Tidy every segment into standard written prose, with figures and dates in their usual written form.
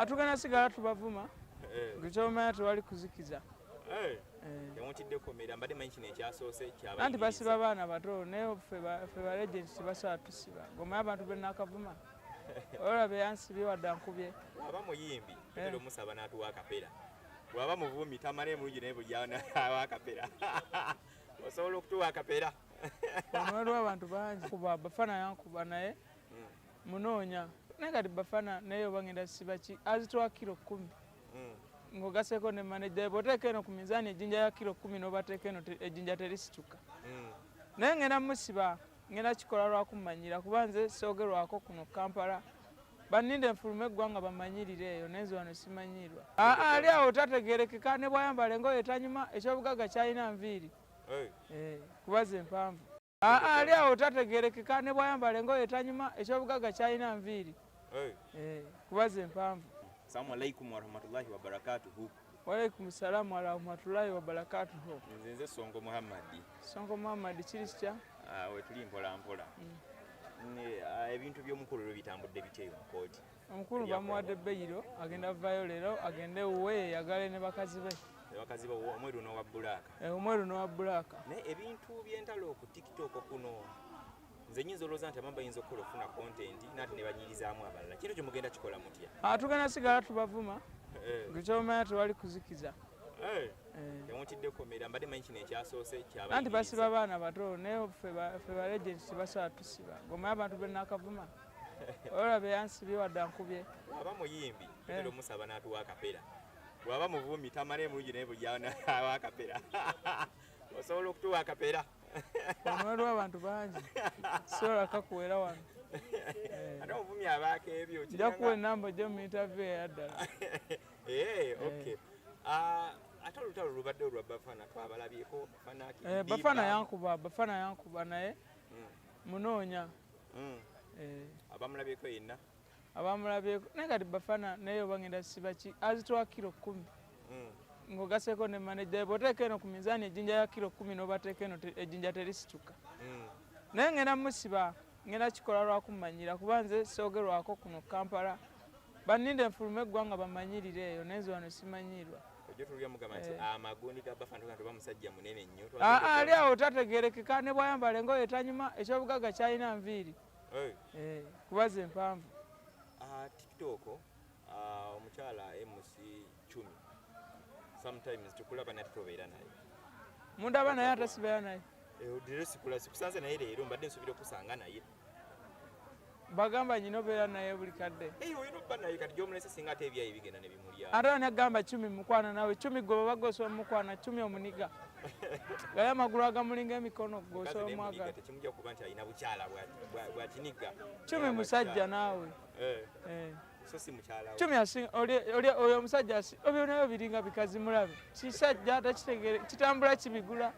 Tugenda sigala tubavuma. Gukyomanya tewali kuzikiza. Temukiddeko mera mbadde manyi kino ekyasoose kyaba. Anti basiba baana bato naye ffe ba legends tebasobola tusiba. Ng'omanyi abantu be nakavuma. Olaba yansibye wadde ankubye. Waba muyimbi tutera omusaba n'atuwa akapera. Waba muvumi tamale mulungi naye bujjana awa akapera. Osobola okutuwa akapera. Waliwo abantu bangi kuba Bafana yankuba naye munoonya. Naye kati Bafana naye oba ngenda siba ki azitwa kilo 10. Ng'ogaseko ne manager bw'oteeka eno ku mizaani ejjinja ya kilo 10 n'obateeka eno ejjinja terisituka. Naye ngenda musiba ngenda kikola lwakummanyira kuba nze soogerwako kuno Kampala. Banninde enfuluma eggwanga bamanyirire eyo nenze wano simanyirwa. Ali awo tategeerekeka ne bw'ayambala engoye etanyuma ekyobugagga kyalina nviiri. Kubaza empanvu. Ali awo tategeerekeka ne bw'ayambala engoye etanyuma ekyobugagga kyalina nviiri. Kubaza empanvu. Assalamu alaikum warahmatullahi wabarakatuhu. Wa alaikum salaam warahmatullahi wabarakatuhu. Nze Songo Muhammad. Songo Muhammad kiri kitya? We tuli mpola mpola. Ebintu by'omukulu bitambudde biteyo mu kooti. Omukulu bamuwadde beyiro agenda vaayo leero agende uwe yagale ne bakazi be. Bakazi be omweru n'owa bbulaaka. Omweru n'owa bbulaaka. Naye ebintu by'entalo ku TikTok kuno nze nyinza olowooza nti amamba ayinza okukola ofuna content n'ate ne banyirizaamu abalala. Kino kye mugenda kikola mutya? Tugenda sigala tubavuma. Gukyomanya tewali kuzikiza. Temukiddeko mera mbadde manyi kino ekyasoose kyaba. Anti basiba baana bato naye ffe ba legends tebasobola tusiba. Ng'omanyi abantu be nakavuma. Olaba yansibye wadde ankubye. Waba muyimbi tutera omusaba n'atuwa akapera. Waba muvumi tamale mulungi naye bujjana awa akapera. Osobola okutuwa akapera. Waliwo abantu bangi sobola kakuwera wano. Ate omuvumi abaako ebyo. Nja kuwa ennamba gyo mu interview eyaddala. Okay. Ate olutalo lubadde olwa Bafana twabalabyeko Bafana yankuba naye munoonya. Abamulabyeko yenna? Abamulabyeko naye kati Bafana naye oba ngenda siba ki azitwa kilo 10. Ng'ogaseko ne manager bw'oteeka eno ku mizaani ejjinja ya kilo 10 n'obateeka eno ejjinja terisituka. Naye ngenda musiba ngenda kikola lwakummanyira kuba nze soogerwako kuno Kampala. Banninde enfuluma eggwanga bamanyirire eyo nenze wano simanyirwa. Ojjo tulya mugamba nti amagundi ga Bafana tuba musajja munene nnyo. Ali awo tategeerekeka ne bw'ayambala engoye etanyuma ekyobugagga kyalina nviiri. Kubaza empanvu. TikTok omukyala MC 10 sometimes tukulaba nate tobeera naye. Mundaba naye ate sibeera naye. Odire sikusanze naye leero mbadde nsuubira okusanga naye. Bagamba nyina obeera naye buli kadde. Oyina obba naye kati gy'omulese singa ate ebyayi bigenda ne bimulya. Ate ani agamba 10 mukwana nawe 10 gwe baba gosoma mukwana 10 omuniga. Gaya amagulu agamulinga emikono gosoma mwagala. Tekimujja kuba nti alina bukyala bw'akiniga. 10 musajja naawe. So si mukyala. 10 oyo omusajja obyonayo biringa bikazi mulabe. Kisajja atakitegere kitambula kibigula.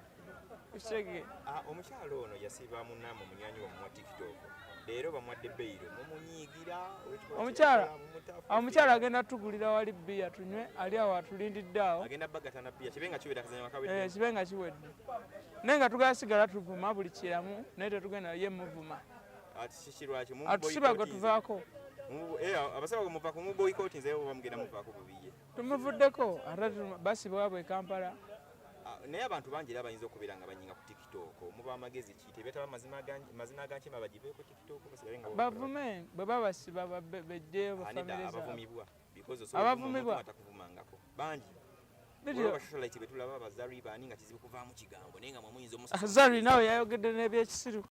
Kisege. Omukyala ono yasiba munnamu munywanyi wa TikTok. Leero bamuwadde beyiro mumunyiigira. Omukyala agenda tugulira wali bbiya tunywe ali awo atulindidde awo. Agenda bagatana bbiya kibenga kiwedde akazanya wakawedde. Kibenga kiwedde. Naye nga tugala sigala tuvuma buli kiramu naye tetugenda ye muvuma. Atikirwaki mu atusiba gwe tuvaako. Abasaba muva ku mu boycott nze bo bamugenda muvaako bubiye. Tumuvuddeko ate basi bwabwe Kampala. Naye abantu bangi era bayinza okubeera nga banyinga ku TikTok muba amagezi ki tebetaba mazina gankima bagiveeko TikTok bavume bwe babasiba bejjeyo bafamile abavumibwa abavumibwa atakuvumangako bangi basocialite betulaba abazari baani nga kizibu kuvaamu kigambo naye nga mwemuyinza Zari nawe yayogedde n'ebyekisiru